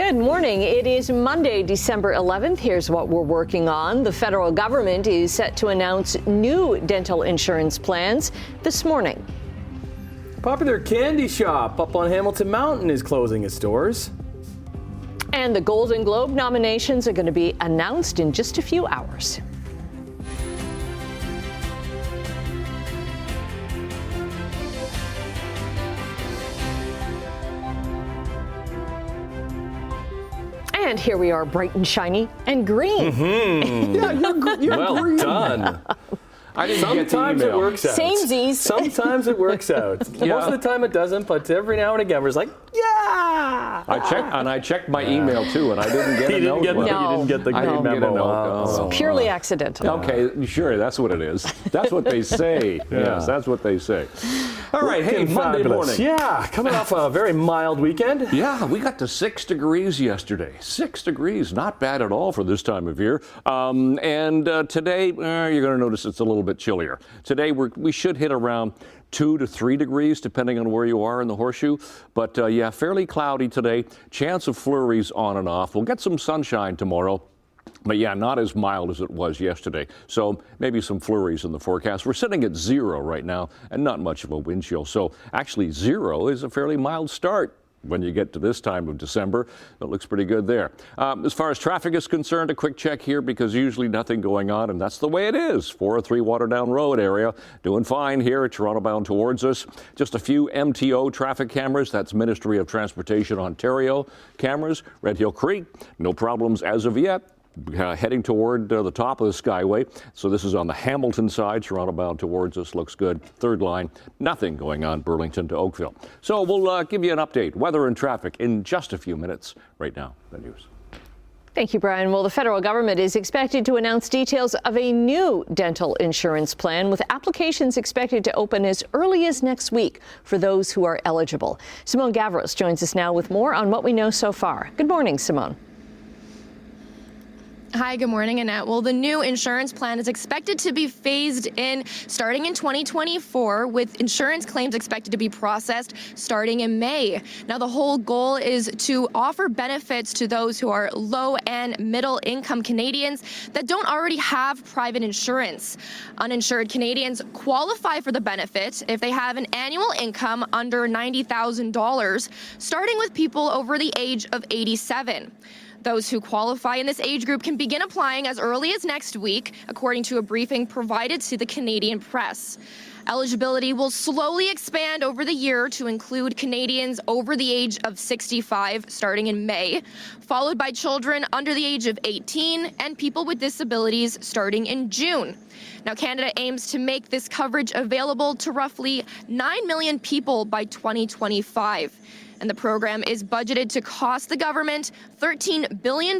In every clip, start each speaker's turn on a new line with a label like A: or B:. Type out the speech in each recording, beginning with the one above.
A: Good morning. It is Monday, December 11th. Here's what we're working on. The federal government is set to announce new dental insurance plans this morning.
B: Popular candy shop up on Hamilton Mountain is closing its doors.
A: And the Golden Globe nominations are going to be announced in just a few hours. And here we are, bright and shiny and green.
B: Mm-hmm. Yeah, you're well green. Done. I didn't Sometimes it works out.
A: Samesies.
B: Sometimes it works out. Yeah. Most of the time it doesn't, but every now and again we're just like, yeah.
C: I checked my email too, and I didn't get a note.
B: You didn't get the green memo.
A: It's purely accidental.
C: Okay, sure, that's what it is. That's what they say. Yes, that's what they say. All right, hey, Monday morning.
B: Yeah, coming off a very mild weekend.
C: Yeah, we got to 6 degrees yesterday. 6 degrees, not bad at all for this time of year. And today, you're going to notice it's a little bit chillier. Today, we should hit around 2 to 3 degrees, depending on where you are in the horseshoe. But yeah, fairly cloudy today. Chance of flurries on and off. We'll get some sunshine tomorrow. But yeah, not as mild as it was yesterday. So maybe some flurries in the forecast. We're sitting at 0 right now and not much of a wind chill. So actually 0 is a fairly mild start. When you get to this time of December, it looks pretty good there. As far as traffic is concerned, a quick check here because usually nothing going on, and that's the way it is. 403 Waterdown Road area, doing fine here at Toronto bound towards us. Just a few MTO traffic cameras, that's Ministry of Transportation Ontario cameras. Red Hill Creek, no problems as of yet. Heading toward the top of the Skyway. So this is on the Hamilton side, Toronto bound towards us, looks good. Third line, nothing going on Burlington to Oakville. So we'll give you an update, weather and traffic in just a few minutes. Right now, the news.
A: Thank you, Brian. Well, the federal government is expected to announce details of a new dental insurance plan with applications expected to open as early as next week for those who are eligible. Simone Gavros joins us now with more on what we know so far. Good morning, Simone.
D: Hi, good morning, Annette. Well, the new insurance plan is expected to be phased in starting in 2024, with insurance claims expected to be processed starting in May. Now, the whole goal is to offer benefits to those who are low and middle income Canadians that don't already have private insurance. Uninsured Canadians qualify for the benefit if they have an annual income under $90,000, starting with people over the age of 87. Those who qualify in this age group can begin applying as early as next week, according to a briefing provided to the Canadian press. Eligibility will slowly expand over the year to include Canadians over the age of 65 starting in May, followed by children under the age of 18 and people with disabilities starting in June. Now, Canada aims to make this coverage available to roughly 9 million people by 2025. And the program is budgeted to cost the government $13 billion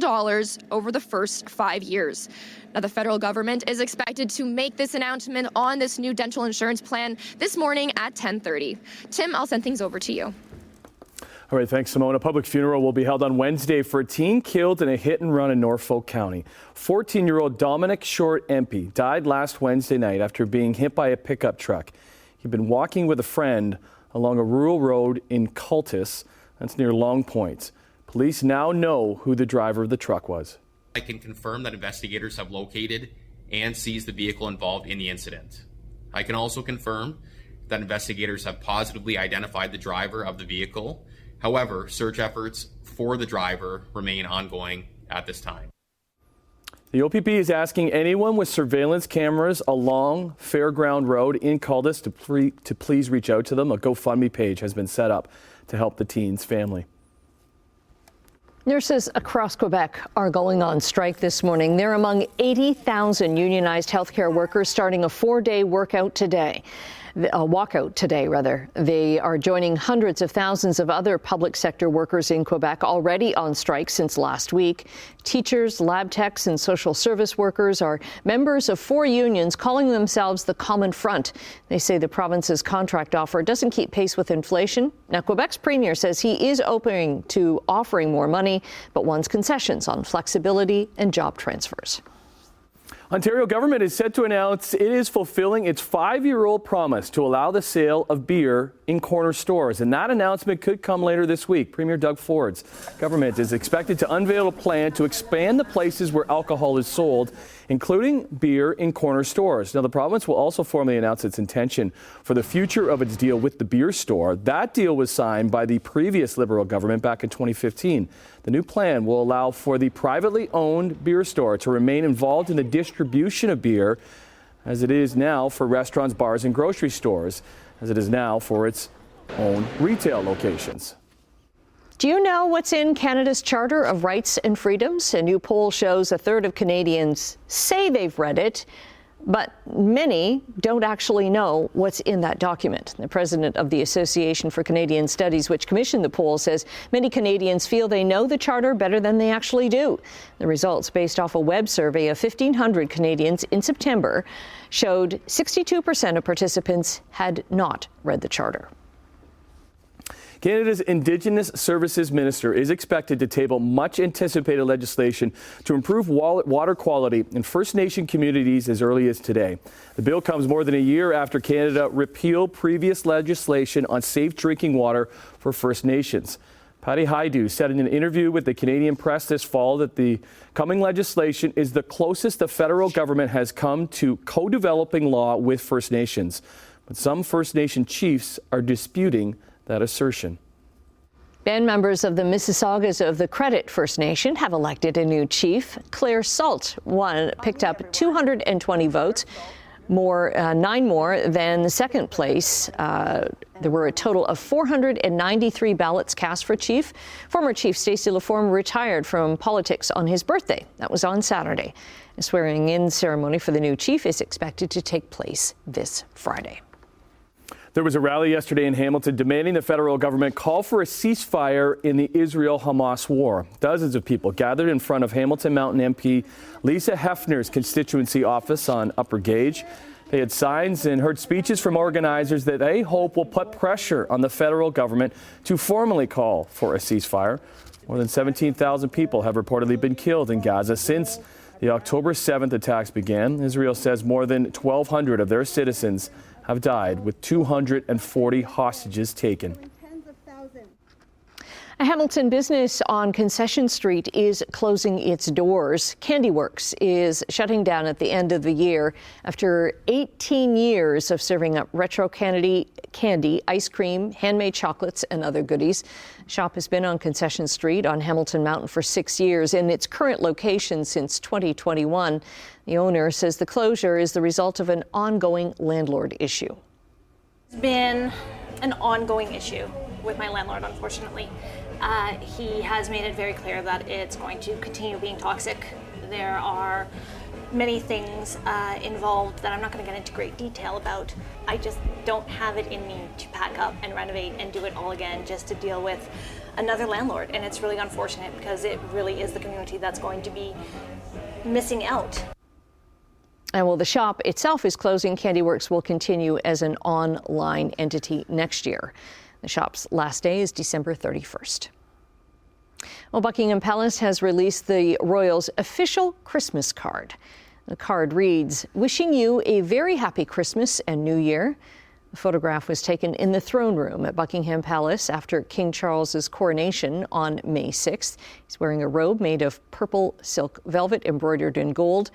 D: over the first 5 years. Now, the federal government is expected to make this announcement on this new dental insurance plan this morning at 10:30. Tim, I'll send things over to you.
B: All right, thanks, Simone. A public funeral will be held on Wednesday for a teen killed in a hit and run in Norfolk County. 14-year-old Dominic Short MP died last Wednesday night after being hit by a pickup truck. He'd been walking with a friend along a rural road in Cultus, that's near Long Point. Police now know who the driver of the truck was.
E: I can confirm that investigators have located and seized the vehicle involved in the incident. I can also confirm that investigators have positively identified the driver of the vehicle. However, search efforts for the driver remain ongoing at this time.
B: The OPP is asking anyone with surveillance cameras along Fairground Road in Cultus to please reach out to them. A GoFundMe page has been set up to help the teen's family.
A: Nurses across Quebec are going on strike this morning. They're among 80,000 unionized healthcare workers starting a 4-day walkout today. They are joining hundreds of thousands of other public sector workers in Quebec already on strike since last week. Teachers, lab techs, and social service workers are members of 4 unions calling themselves the Common Front. They say the province's contract offer doesn't keep pace with inflation. Now, Quebec's premier says he is open to offering more money, but wants concessions on flexibility and job transfers.
B: Ontario government is set to announce it is fulfilling its 5-year-old promise to allow the sale of beer in corner stores. And that announcement could come later this week. Premier Doug Ford's government is expected to unveil a plan to expand the places where alcohol is sold, including beer in corner stores. Now, the province will also formally announce its intention for the future of its deal with the beer store. That deal was signed by the previous Liberal government back in 2015. The new plan will allow for the privately owned beer store to remain involved in the distribution of beer as it is now for restaurants, bars, and grocery stores, as it is now for its own retail locations.
A: Do you know what's in Canada's Charter of Rights and Freedoms? A new poll shows a third of Canadians say they've read it, but many don't actually know what's in that document. The president of the Association for Canadian Studies, which commissioned the poll, says many Canadians feel they know the Charter better than they actually do. The results, based off a web survey of 1,500 Canadians in September, showed 62% of participants had not read the Charter.
B: Canada's Indigenous Services Minister is expected to table much anticipated legislation to improve water quality in First Nation communities as early as today. The bill comes more than a year after Canada repealed previous legislation on safe drinking water for First Nations. Patty Haidu said in an interview with the Canadian Press this fall that the coming legislation is the closest the federal government has come to co-developing law with First Nations. But some First Nation chiefs are disputing that assertion.
A: Band members of the Mississaugas of the Credit First Nation have elected a new chief. Claire Salt picked up 220 votes, 9 more than the second place. There were a total of 493 ballots cast for chief. Former Chief Stacey Laforme retired from politics on his birthday. That was on Saturday. The swearing-in ceremony for the new chief is expected to take place this Friday.
B: There was a rally yesterday in Hamilton demanding the federal government call for a ceasefire in the Israel-Hamas war. Dozens of people gathered in front of Hamilton Mountain MP Lisa Hefner's constituency office on Upper Gage. They had signs and heard speeches from organizers that they hope will put pressure on the federal government to formally call for a ceasefire. More than 17,000 people have reportedly been killed in Gaza since the October 7th attacks began. Israel says more than 1,200 of their citizens have died, with 240 hostages taken.
A: A Hamilton business on Concession Street is closing its doors. Candyworks is shutting down at the end of the year after 18 years of serving up retro candy, ice cream, handmade chocolates, and other goodies. The shop has been on Concession Street on Hamilton Mountain for 6 years in its current location since 2021. The owner says the closure is the result of an ongoing landlord issue.
F: It's been an ongoing issue with my landlord, unfortunately. He has made it very clear that it's going to continue being toxic. There are many things involved that I'm not going to get into great detail about. I just don't have it in me to pack up and renovate and do it all again just to deal with another landlord. And it's really unfortunate because it really is the community that's going to be missing out.
A: And while the shop itself is closing, Candyworks will continue as an online entity next year. The shop's last day is December 31st. Well, Buckingham Palace has released the royals' official Christmas card. The card reads, "Wishing you a very happy Christmas and New Year." The photograph was taken in the throne room at Buckingham Palace after King Charles's coronation on May 6th. He's wearing a robe made of purple silk velvet embroidered in gold.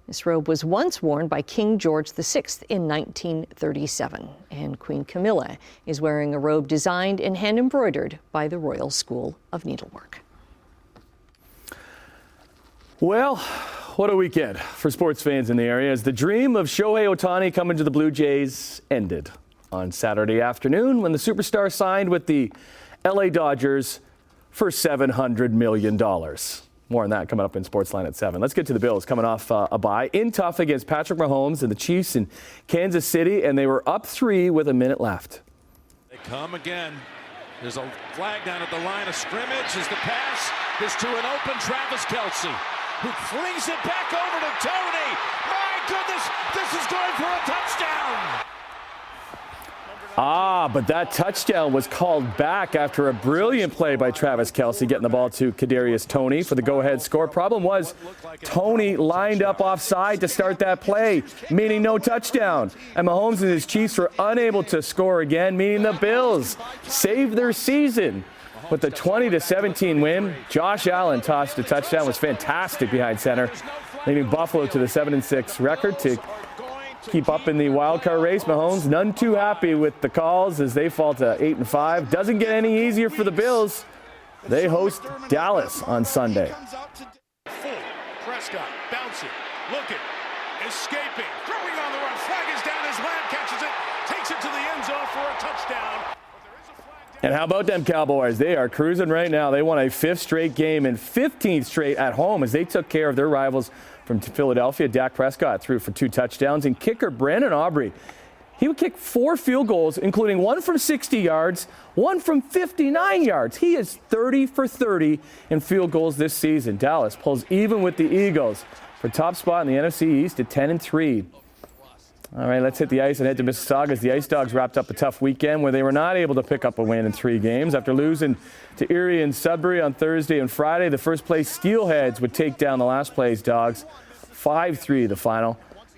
A: This robe was once worn by King George VI in 1937, and Queen Camilla is wearing a robe designed and hand-embroidered by the Royal School of Needlework.
B: Well, what a weekend for sports fans in the area as the dream of Shohei Ohtani coming to the Blue Jays ended on Saturday afternoon when the superstar signed with the LA Dodgers for $700 million. More on that coming up in Sportsline at 7. Let's get to the Bills coming off a bye. In tough against Patrick Mahomes and the Chiefs in Kansas City, and they were up 3 with a minute left.
G: They come again. There's a flag down at the line of scrimmage as the pass is to an open Travis Kelce, who flings it back over to Tony. My goodness, this is going for a touchdown.
B: But that touchdown was called back after a brilliant play by Travis Kelce, getting the ball to Kadarius Toney for the go-ahead score. Problem was, Toney lined up offside to start that play, meaning no touchdown. And Mahomes and his Chiefs were unable to score again, meaning the Bills saved their season with the 20-17 win. Josh Allen tossed a touchdown, was fantastic behind center, leading Buffalo to the 7-6 record to keep up in the wild card race. Mahomes none too happy with the calls as they fall to 8-5. Doesn't get any easier for the Bills. They host Dallas on Sunday.
G: Prescott bouncing, looking, escaping, throwing on the run. Flag is down as Lamb catches it, takes it to the end zone for a touchdown.
B: And how about them Cowboys? They are cruising right now. They won a 5th straight game and 15th straight at home as they took care of their rivals from Philadelphia. Dak Prescott threw for 2 touchdowns. And kicker Brandon Aubrey, he would kick 4 field goals, including 1 from 60 yards, 1 from 59 yards. He is 30 for 30 in field goals this season. Dallas pulls even with the Eagles for top spot in the NFC East at 10-3. All right, let's hit the ice and head to Mississauga as the Ice Dogs wrapped up a tough weekend where they were not able to pick up a win in 3 games. After losing to Erie and Sudbury on Thursday and Friday, the first-place Steelheads would take down the last-place Dogs 5-3 the final.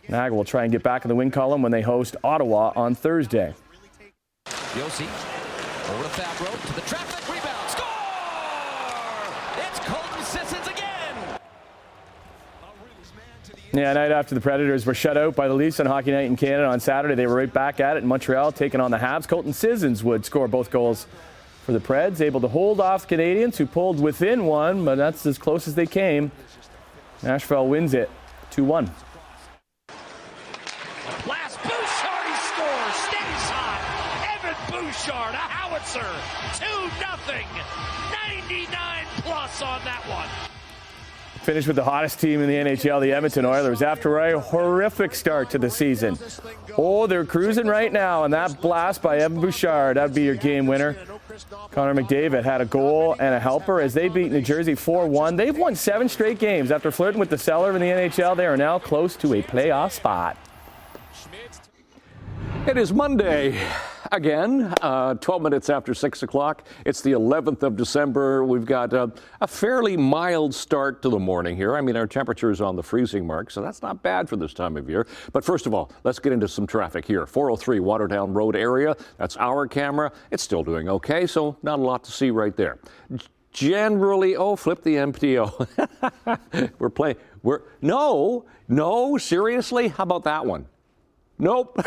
B: Niagara will try and get back in the win column when they host Ottawa on Thursday.
H: Yossi over to Fabro to the traffic, rebound, score! It's Colton Sissons again!
B: Yeah, night after the Predators were shut out by the Leafs on Hockey Night in Canada on Saturday, they were right back at it in Montreal, taking on the Habs. Colton Sissons would score both goals for the Preds, able to hold off the Canadians, who pulled within 1, but that's as close as they came. Nashville wins it 2-1.
G: Last Bouchard, he scores, stays hot. Evan Bouchard, a howitzer, 2-0. 99 plus on that one.
B: Finished with the hottest team in the NHL, the Edmonton Oilers, after a horrific start to the season. Oh, they're cruising right now, and that blast by Evan Bouchard, that'd be your game winner. Connor McDavid had a goal and a helper as they beat New Jersey 4-1. They've won 7 straight games. After flirting with the cellar in the NHL, they are now close to a playoff spot.
C: It is Monday again, 12 minutes after 6 o'clock. It's the 11th of December. We've got a fairly mild start to the morning here. I mean, our temperature is on the freezing mark, so that's not bad for this time of year. But first of all, let's get into some traffic here. 403 Waterdown Road area. That's our camera. It's still doing okay, so not a lot to see right there. Generally, flip the MTO. No, seriously? How about that one? Nope.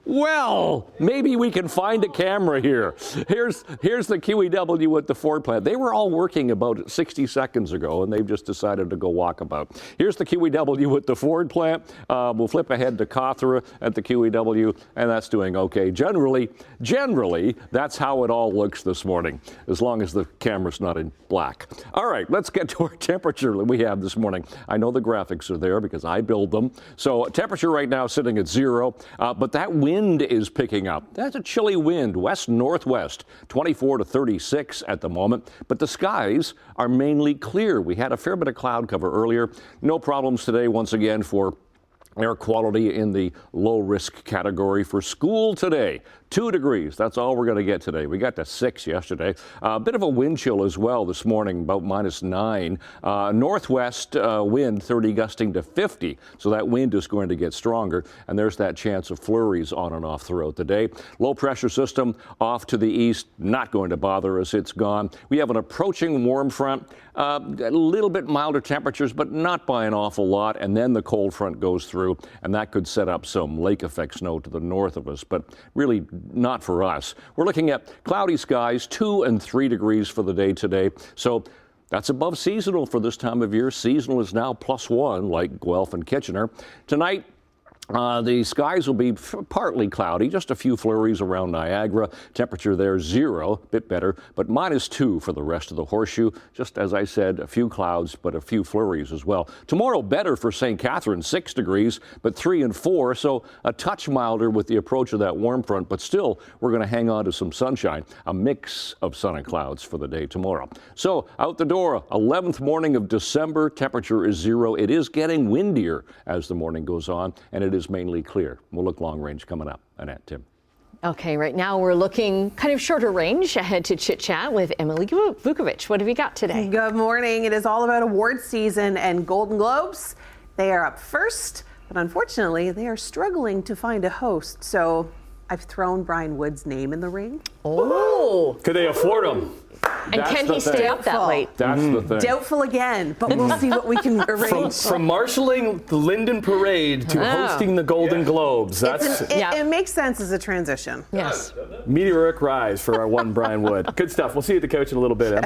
C: Well, maybe we can find a camera here. Here's the QEW at the Ford plant. They were all working about 60 seconds ago, and they've just decided to go walkabout. Here's the QEW at the Ford plant. We'll flip ahead to Cawthra at the QEW, and that's doing okay. Generally, that's how it all looks this morning, as long as the camera's not in black. All right, let's get to our temperature that we have this morning. I know the graphics are there because I build them. So temperature right now sitting at 0, but that wind is picking up. That's a chilly wind, west-northwest, 24 to 36 at the moment, but the skies are mainly clear. We had a fair bit of cloud cover earlier. No problems today once again for air quality in the low-risk category for school today. 2 degrees, that's all we're going to get today. We got to 6 yesterday. A bit of a wind chill as well this morning, about -9. Northwest wind 30 gusting to 50, so that wind is going to get stronger, and there's that chance of flurries on and off throughout the day. Low pressure system off to the east, not going to bother us. It's gone. We have an approaching warm front, a little bit milder temperatures, but not by an awful lot, and then the cold front goes through, and that could set up some lake effect snow to the north of us, but really not for us. We're looking at cloudy skies, 2 and 3 degrees for the day today. So that's above seasonal for this time of year. Seasonal is now +1, like Guelph and Kitchener. Tonight, the skies will be partly cloudy, just a few flurries around Niagara. Temperature there 0, bit better, but -2 for the rest of the horseshoe. Just as I said, a few clouds, but a few flurries as well. Tomorrow better for St. Catharines, 6 degrees, but 3 and 4, so a touch milder with the approach of that warm front, but still we're going to hang on to some sunshine. A mix of sun and clouds for the day tomorrow. So out the door, 11th morning of December, temperature is 0. It is getting windier as the morning goes on, and it is mainly clear. We'll look long range coming up. Annette, Tim.
A: Okay, right now we're looking kind of shorter range ahead to Chit Chat with Emily Vukovic. What have you got today?
I: Good morning. It is all about award season and Golden Globes. They are up first, but unfortunately they are struggling to find a host. So I've thrown Brian Wood's name in the ring.
A: Oh.
B: Could they afford him?
A: And can he stay up that late?
C: That's the thing.
I: Doubtful again, but we'll see what we can arrange.
B: From marshalling the Linden Parade to hosting the Golden Globes.
I: It makes sense as a transition.
A: Yes.
B: Meteoric rise for our one Brian Wood. Good stuff. We'll see you at the couch in a little bit. Em.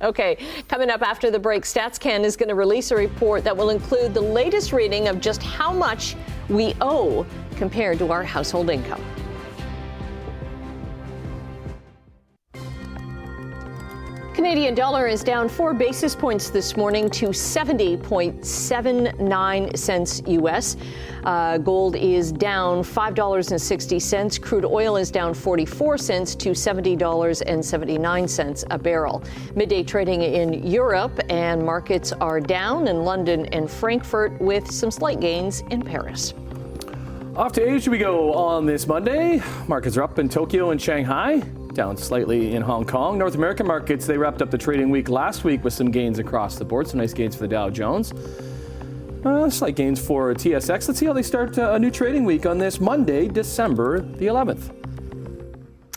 A: Okay, coming up after the break, StatsCan is going to release a report that will include the latest reading of just how much we owe compared to our household income. Canadian dollar is down 4 basis points this morning to 70.79 cents U.S. Gold is down $5.60. Crude oil is down 44 cents to $70.79 a barrel. Midday trading in Europe and markets are down in London and Frankfurt with some slight gains in Paris.
B: Off to Asia we go on this Monday. Markets are up in Tokyo and Shanghai. Down slightly in Hong Kong. North American markets, they wrapped up the trading week last week with some gains across the board. Some nice gains for the Dow Jones. Slight gains for TSX. Let's see how they start a new trading week on this Monday, December the 11th.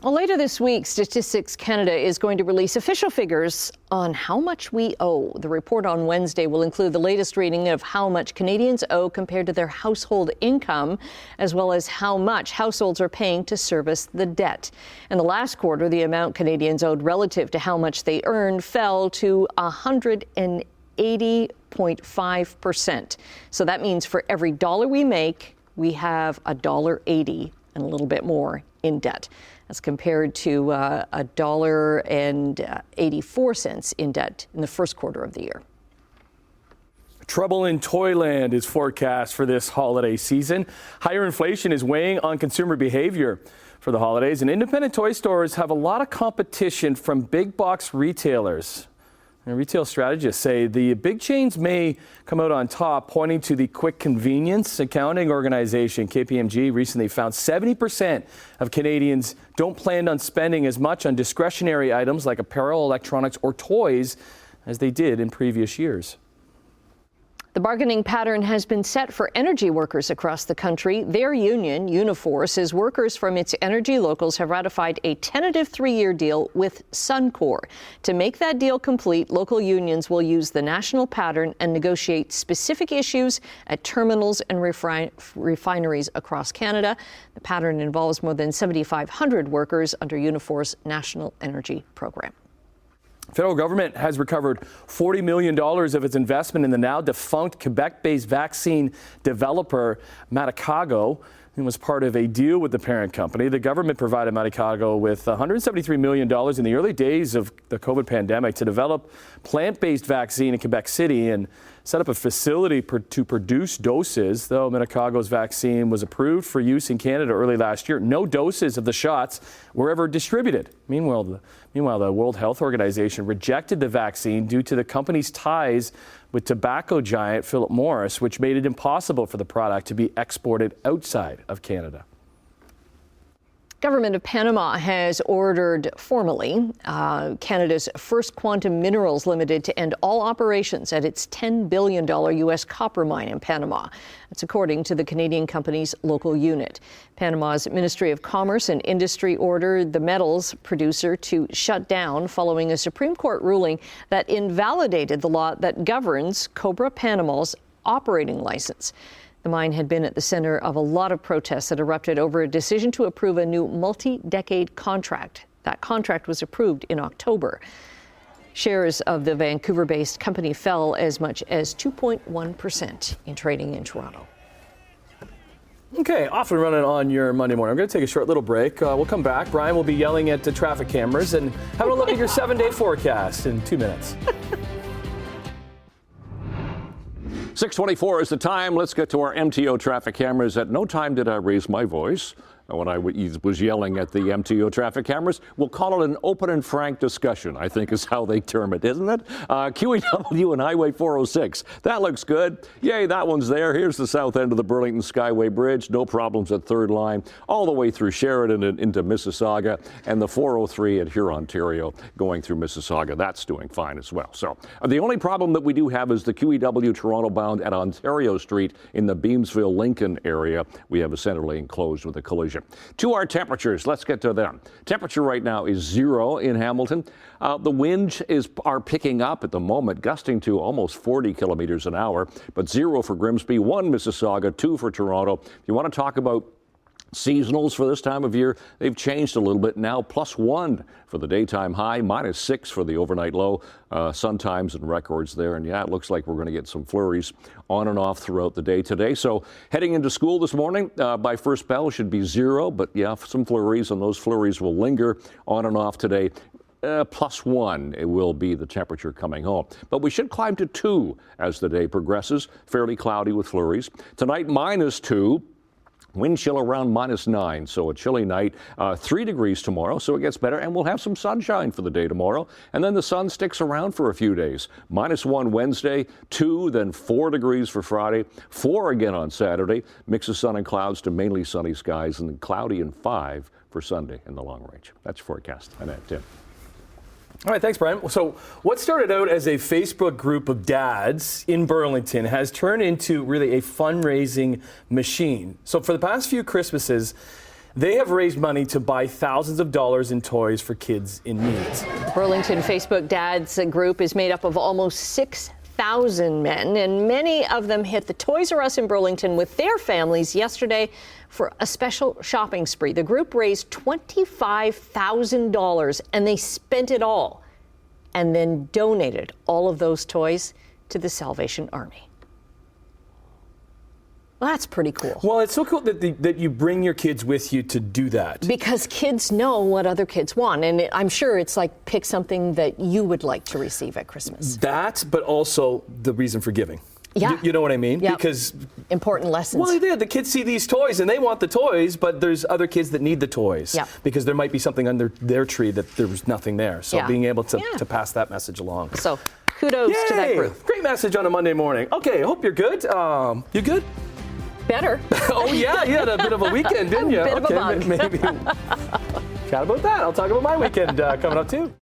A: Well, later this week, Statistics Canada is going to release official figures on how much we owe. The report on Wednesday will include the latest reading of how much Canadians owe compared to their household income, as well as how much households are paying to service the debt. In the last quarter, the amount Canadians owed relative to how much they earned fell to 180.5%. So that means for every dollar we make, we have $1.80 and a little bit more in debt. As compared to $1.84 in debt in the first quarter of the year.
B: Trouble in Toyland is forecast for this holiday season. Higher inflation is weighing on consumer behavior for the holidays, and independent toy stores have a lot of competition from big box retailers. And retail strategists say the big chains may come out on top, pointing to the quick convenience accounting organization KPMG recently found 70% of Canadians don't plan on spending as much on discretionary items like apparel, electronics, or toys as they did in previous years.
A: The bargaining pattern has been set for energy workers across the country. Their union, Unifor, says workers from its energy locals have ratified a tentative 3-year deal with Suncor. To make that deal complete, local unions will use the national pattern and negotiate specific issues at terminals and refineries across Canada. The pattern involves more than 7,500 workers under Unifor's National Energy Program.
B: Federal government has recovered $40 million of its investment in the now defunct Quebec-based vaccine developer Medicago. It was part of a deal with the parent company. The government provided Medicago with $173 million in the early days of the COVID pandemic to develop plant-based vaccine in Quebec City and set up a facility to produce doses. Though Medicago's vaccine was approved for use in Canada early last year, no doses of the shots were ever distributed. Meanwhile, the World Health Organization rejected the vaccine due to the company's ties with tobacco giant Philip Morris, which made it impossible for the product to be exported outside of Canada.
A: Government of Panama has ordered formally Canada's First Quantum Minerals Limited to end all operations at its $10 billion U.S. copper mine in Panama. That's according to the Canadian company's local unit. Panama's Ministry of Commerce and Industry ordered the metals producer to shut down following a Supreme Court ruling that invalidated the law that governs Cobre Panama's operating license. The mine had been at the center of a lot of protests that erupted over a decision to approve a new multi-decade contract. That contract was approved in October. Shares of the Vancouver-based company fell as much as 2.1% in trading in Toronto.
B: Okay, off and running on your Monday morning. I'm going to take a short little break. We'll come back. Brian will be yelling at the traffic cameras and having a look at your 7-day forecast in 2 minutes.
C: 6:24 is the time. Let's get to our MTO traffic cameras. At no time did I raise my voice when I was yelling at the MTO traffic cameras. We'll call it an open and frank discussion, I think is how they term it, isn't it? QEW and Highway 406. That looks good. Yay, that one's there. Here's the south end of the Burlington Skyway Bridge. No problems at third line, all the way through Sheridan and into Mississauga, and the 403 at Huron, Ontario, going through Mississauga. That's doing fine as well. So the only problem that we do have is the QEW Toronto bound at Ontario Street in the Beamsville-Lincoln area. We have a center lane closed with a collision. To our temperatures, let's get to them. Temperature right now is 0 in Hamilton. The winds are picking up at the moment, gusting to almost 40 kilometers an hour, but 0 for Grimsby, 1 Mississauga, 2 for Toronto. If you want to talk about seasonals for this time of year, they've changed a little bit now. +1 for the daytime high, -6 for the overnight low. Sun times and records there. And yeah, it looks like we're going to get some flurries on and off throughout the day today. So heading into school this morning, by first bell should be 0. But yeah, some flurries, and those flurries will linger on and off today. +1, it will be the temperature coming home. But we should climb to 2 as the day progresses. Fairly cloudy with flurries. Tonight, -2. Wind chill around -9, so a chilly night. 3 degrees tomorrow, so it gets better, and we'll have some sunshine for the day tomorrow. And then the sun sticks around for a few days. -1 Wednesday, 2, then 4 degrees for Friday, 4 again on Saturday. Mix of sun and clouds to mainly sunny skies, and then cloudy and 5 for Sunday in the long range. That's your forecast. I'm at Tim.
B: All right, thanks, Brian. So what started out as a Facebook group of dads in Burlington has turned into really a fundraising machine. So for the past few Christmases, they have raised money to buy thousands of dollars in toys for kids in need.
A: Burlington Facebook Dads group is made up of almost 6,000 men, and many of them hit the Toys R Us in Burlington with their families yesterday for a special shopping spree. The group raised $25,000, and they spent it all and then donated all of those toys to the Salvation Army. Well, that's pretty cool.
B: Well, it's so cool that you bring your kids with you to do that.
A: Because kids know what other kids want, and I'm sure it's like pick something that you would like to receive at Christmas.
B: That, but also the reason for giving.
A: Yeah.
B: You know what I mean?
A: Yep.
B: Because
A: important lessons.
B: Well, the kids see these toys and they want the toys, but there's other kids that need the toys.
A: Yep.
B: Because there might be something under their tree that there was nothing there. So being able to pass that message along.
A: So kudos to that group.
B: Great message on a Monday morning. Okay, I hope you're good. You good?
A: Better.
B: Oh, yeah, you had a bit of a weekend, didn't you?
A: A bit of a bug.
B: Maybe chat about that. I'll talk about my weekend coming up, too.